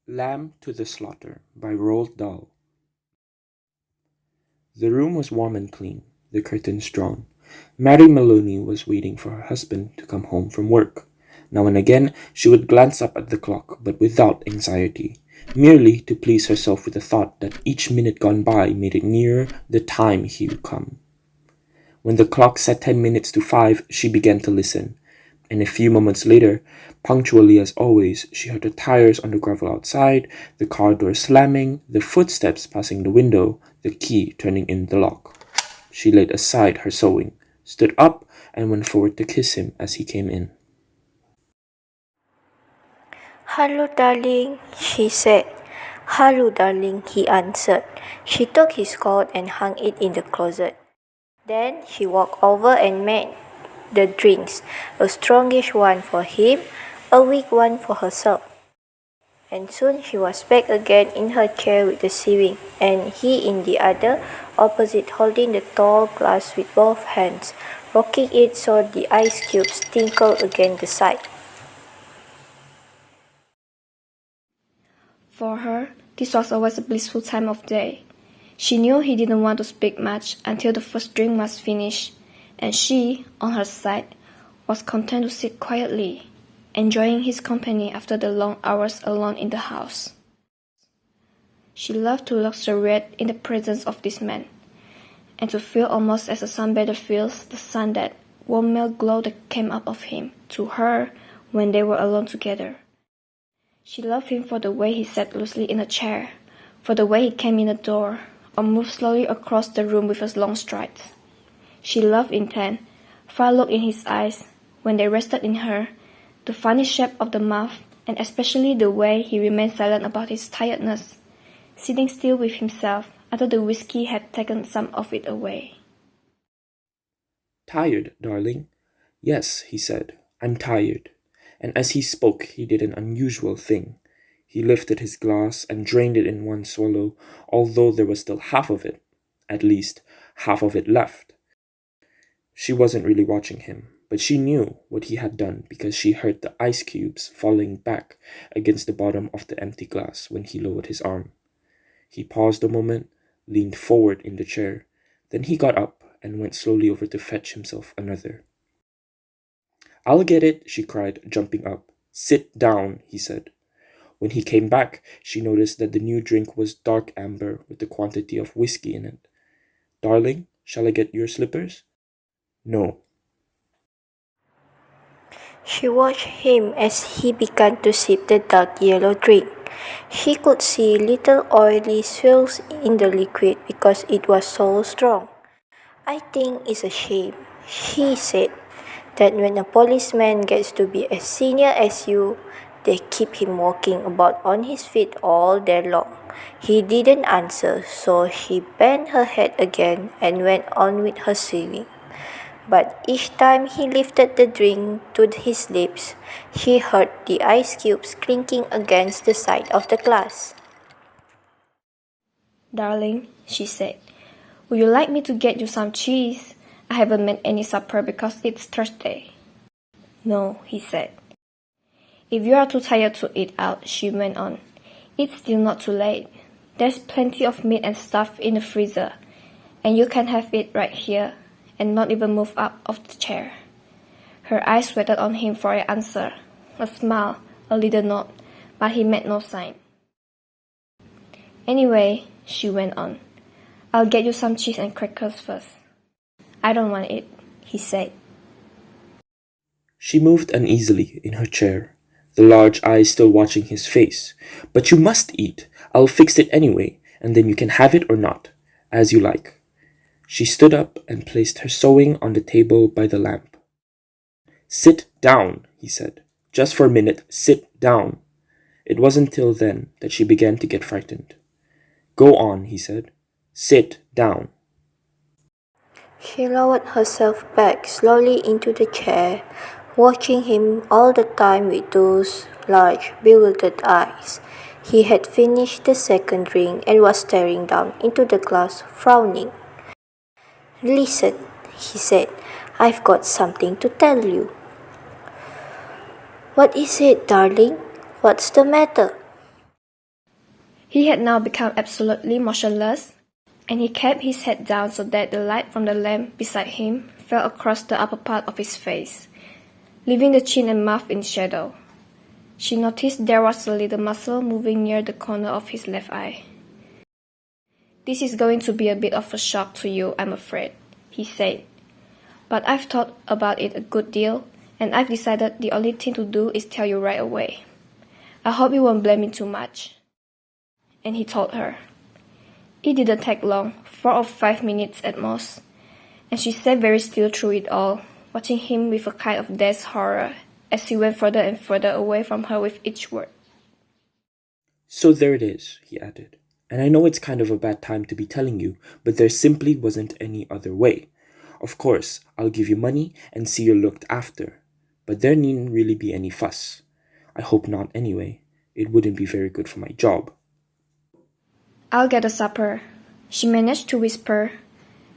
Lamb to the Slaughter by Roald Dahl. The room was warm and clean, the curtains drawn. Mary Maloney was waiting for her husband to come home from work. Now and again she would glance up at the clock, but without anxiety, merely to please herself with the thought that each minute gone by made it nearer the time he would come. When the clock said 10 minutes to 5, she began to listen, and a few moments later, punctually as always, she heard the tires on the gravel outside, the car door slamming, the footsteps passing the window, the key turning in the lock. She laid aside her sewing, stood up, and went forward to kiss him as he came in. "Hello, darling," she said. "Hello, darling," he answered. She took his coat and hung it in the closet. Then she walked over and made the drinks, a strongish one for him, a weak one for herself. And soon she was back again in her chair with the sewing, and he in the other, opposite, holding the tall glass with both hands, rocking it so the ice cubes tinkled against the side. For her, this was always a blissful time of day. She knew he didn't want to speak much until the first drink was finished, and she, on her side, was content to sit quietly, enjoying his company after the long hours alone in the house. She loved to luxuriate in the presence of this man, and to feel almost as a sunbather feels the sun, that warm male glow that came up of him, to her, when they were alone together. She loved him for the way he sat loosely in a chair, for the way he came in the door, or moved slowly across the room with his long strides. She loved intent, far look in his eyes, when they rested in her, the funny shape of the mouth, and especially the way he remained silent about his tiredness, sitting still with himself after the whiskey had taken some of it away. "Tired, darling?" "Yes," he said, "I'm tired." And as he spoke, he did an unusual thing. He lifted his glass and drained it in one swallow, although there was still half of it, at least, half of it left. She wasn't really watching him, but she knew what he had done because she heard the ice cubes falling back against the bottom of the empty glass when he lowered his arm. He paused a moment, leaned forward in the chair, then he got up and went slowly over to fetch himself another. "I'll get it," she cried, jumping up. "Sit down," he said. When he came back, she noticed that the new drink was dark amber with a quantity of whiskey in it. "Darling, shall I get your slippers?" "No." She watched him as he began to sip the dark yellow drink. She could see little oily swirls in the liquid because it was so strong. "I think it's a shame," she said, "that when a policeman gets to be as senior as you, they keep him walking about on his feet all day long." He didn't answer, so she bent her head again and went on with her sewing. But each time he lifted the drink to his lips, she heard the ice cubes clinking against the side of the glass. "Darling," she said, "would you like me to get you some cheese? I haven't made any supper because it's Thursday." "No," he said. "If you are too tired to eat out," she went on, "it's still not too late. There's plenty of meat and stuff in the freezer, and you can have it right here, and not even move up off the chair." Her eyes waited on him for an answer, a smile, a little nod, but he made no sign. "Anyway," she went on, "I'll get you some cheese and crackers first." "I don't want it," he said. She moved uneasily in her chair, the large eyes still watching his face. "But you must eat. I'll fix it anyway, and then you can have it or not, as you like." She stood up and placed her sewing on the table by the lamp. "Sit down," he said. "Just for a minute, sit down." It wasn't till then that she began to get frightened. "Go on," he said. "Sit down." She lowered herself back slowly into the chair, watching him all the time with those large, bewildered eyes. He had finished the second drink and was staring down into the glass, frowning. "Listen," he said, "I've got something to tell you." "What is it, darling? What's the matter?" He had now become absolutely motionless, and he kept his head down so that the light from the lamp beside him fell across the upper part of his face, leaving the chin and mouth in shadow. She noticed there was a little muscle moving near the corner of his left eye. "This is going to be a bit of a shock to you, I'm afraid," he said. "But I've thought about it a good deal, and I've decided the only thing to do is tell you right away. I hope you won't blame me too much." And he told her. It didn't take long, 4 or 5 minutes at most, and she sat very still through it all, watching him with a kind of dazed horror as he went further and further away from her with each word. "So there it is," he added. "And I know it's kind of a bad time to be telling you, but there simply wasn't any other way. Of course, I'll give you money and see you looked after, but there needn't really be any fuss. I hope not anyway. It wouldn't be very good for my job." "I'll get a supper," she managed to whisper,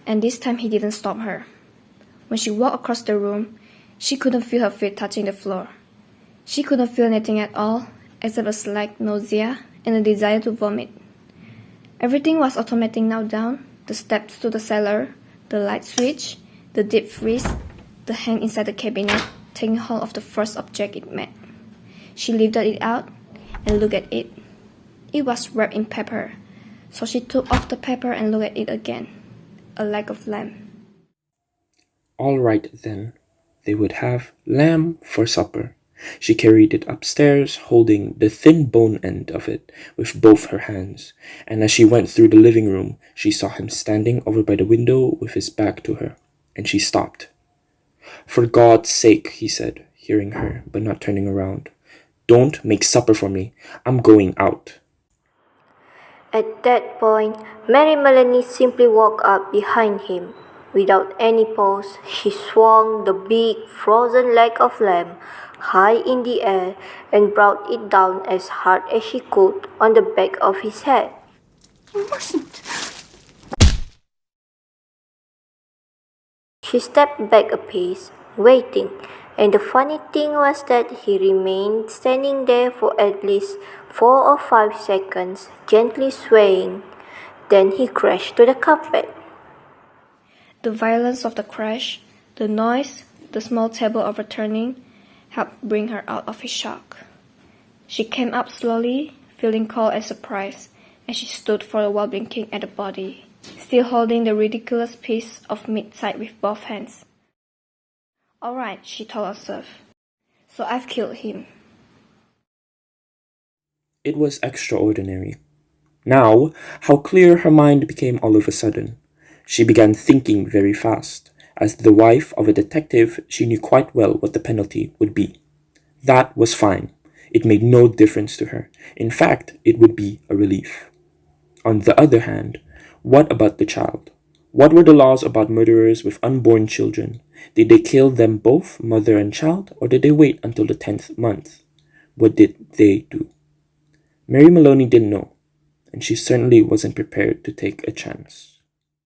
and this time he didn't stop her. When she walked across the room, she couldn't feel her feet touching the floor. She couldn't feel anything at all, except a slight nausea and a desire to vomit. Everything was automatic now down: the steps to the cellar, the light switch, the deep freeze, the hand inside the cabinet, taking hold of the first object it met. She lifted it out and looked at it. It was wrapped in paper, so she took off the paper and looked at it again. A leg of lamb. All right then, they would have lamb for supper. She carried it upstairs, holding the thin bone end of it with both her hands, and as she went through the living room, she saw him standing over by the window with his back to her, and she stopped. "For God's sake," he said, hearing her, but not turning around, "don't make supper for me. I'm going out." At that point, Mary Melanie simply walked up behind him. Without any pause, she swung the big, frozen leg of lamb high in the air and brought it down as hard as she could on the back of his head. You mustn't. She stepped back a pace, waiting, and the funny thing was that he remained standing there for at least 4 or 5 seconds, gently swaying. Then he crashed to the carpet. The violence of the crash, the noise, the small table overturning, helped bring her out of his shock. She came up slowly, feeling cold and surprised, and she stood for a while blinking at the body, still holding the ridiculous piece of meat tight with both hands. "All right," she told herself. "So I've killed him." It was extraordinary. Now, how clear her mind became all of a sudden. She began thinking very fast. As the wife of a detective, she knew quite well what the penalty would be. That was fine. It made no difference to her. In fact, it would be a relief. On the other hand, what about the child? What were the laws about murderers with unborn children? Did they kill them both, mother and child, or did they wait until the 10th month? What did they do? Mary Maloney didn't know, and she certainly wasn't prepared to take a chance.